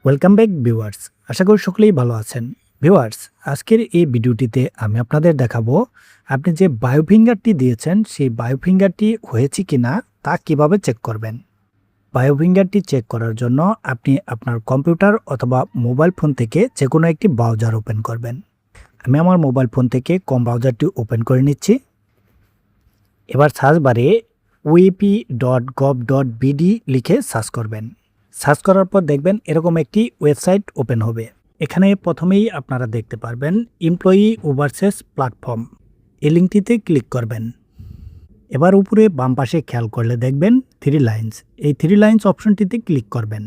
Welcome back viewers. আশা করি সকলেই ভালো আছেন। ভিউয়ার্স, আজকের এই ভিডিওটিতে আমি আপনাদের দেখাবো আপনি যে বায়োফিঙ্গারটি দিয়েছেন সেই বায়োফিঙ্গারটি হয়েছে কিনা তা কিভাবে চেক করবেন। বায়োফিঙ্গারটি চেক করার জন্য আপনি আপনার কম্পিউটার অথবা মোবাইল ফোন থেকে যে কোনো একটি ব্রাউজার ওপেন করবেন। আমি আমার মোবাইল ফোন থেকে ব্রাউজারটি ওপেন করে নিচ্ছি। এবার সার্চ বারে uep.gov.bd লিখে সার্চ করবেন। সার্চ করার পর দেখবেন এরকম একটি ওয়েবসাইট ওপেন হবে। এখানে প্রথমেই আপনারা দেখতে পারবেন এমপ্লয়ি ওভারসিজ প্ল্যাটফর্ম। এই লিঙ্কটিতে ক্লিক করবেন। এবার উপরে বাম পাশে খেয়াল করলে দেখবেন 3 লাইন্স। এই 3 লাইন্স অপশনটিতে ক্লিক করবেন।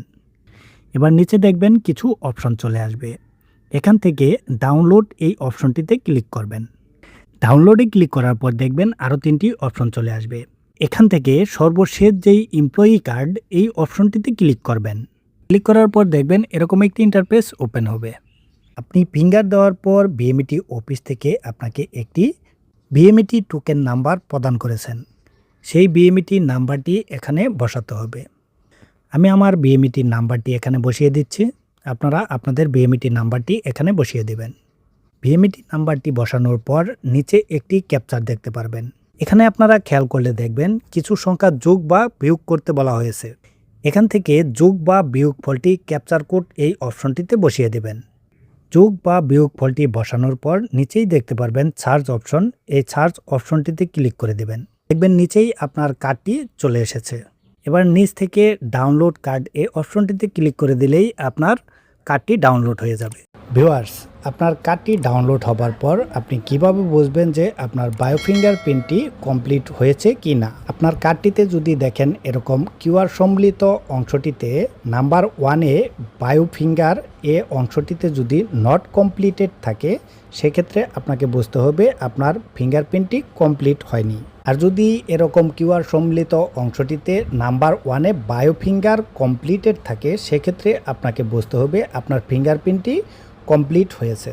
এবার নিচে দেখবেন কিছু অপশন চলে আসবে। এখান থেকে ডাউনলোড এই অপশনটিতে ক্লিক করবেন। ডাউনলোডে ক্লিক করার পর দেখবেন আরও 3টি অপশন চলে আসবে। এখান থেকে সর্বশেষ যেই এমপ্লয়ি কার্ড এই অপশনটিতে ক্লিক করবেন। ক্লিক করার পর দেখবেন এরকম একটি ইন্টারফেস ওপেন হবে। আপনি ফিঙ্গার দেওয়ার পর বিএমইটি অফিস থেকে আপনাকে একটি বিএমইটি টোকেন নাম্বার প্রদান করেছেন। সেই বিএমইটি নাম্বারটি এখানে বসাতে হবে। আমি আমার বিএমইটি নাম্বারটি এখানে বসিয়ে দিচ্ছি। আপনারা আপনাদের বিএমইটি নাম্বারটি এখানে বসিয়ে দেবেন। বিএমইটি নাম্বারটি বসানোর পর নিচে একটি ক্যাপচার দেখতে পারবেন। এখানে আপনারা খেয়াল করলে দেখবেন কিছু সংখ্যা যোগ বা বিয়োগ করতে বলা হয়েছে। এখান থেকে যোগ বা বিয়োগ ফলটি ক্যাপচার কোড এই অপশনটিতে বসিয়ে দেবেন। যোগ বা বিয়োগ ফলটি বসানোর পর নিচেই দেখতে পারবেন সার্চ অপশন। এই সার্চ অপশনটিতে ক্লিক করে দেবেন। দেখবেন নিচেই আপনার কার্ডটি চলে এসেছে। এবার নিচ থেকে ডাউনলোড কার্ড এই অপশনটিতে ক্লিক করে দিলেই আপনার কার্ডটি ডাউনলোড হয়ে যাবে। ভিউয়ার্স, আপনার কার্ডটি ডাউনলোড হবার পর আপনি কিভাবে বুঝবেন যে আপনার বায়োফিঙ্গার প্রিন্টটি কমপ্লিট হয়েছে কি না। আপনার কার্ডটিতে যদি দেখেন এরকম কিউআর সম্বলিত অংশটিতে নাম্বার 1-এ বায়োফিঙ্গার এ অংশটিতে যদি নট কমপ্লিটেড থাকে সেক্ষেত্রে আপনাকে বুঝতে হবে আপনার ফিঙ্গারপ্রিন্টটি কমপ্লিট হয়নি। আর যদি এরকম কিউআর সম্বলিত অংশটিতে নাম্বার 1-এ বায়োফিঙ্গার কমপ্লিটেড থাকে সেক্ষেত্রে আপনাকে বুঝতে হবে আপনার ফিঙ্গারপ্রিন্টটি কমপ্লিট হয়েছে।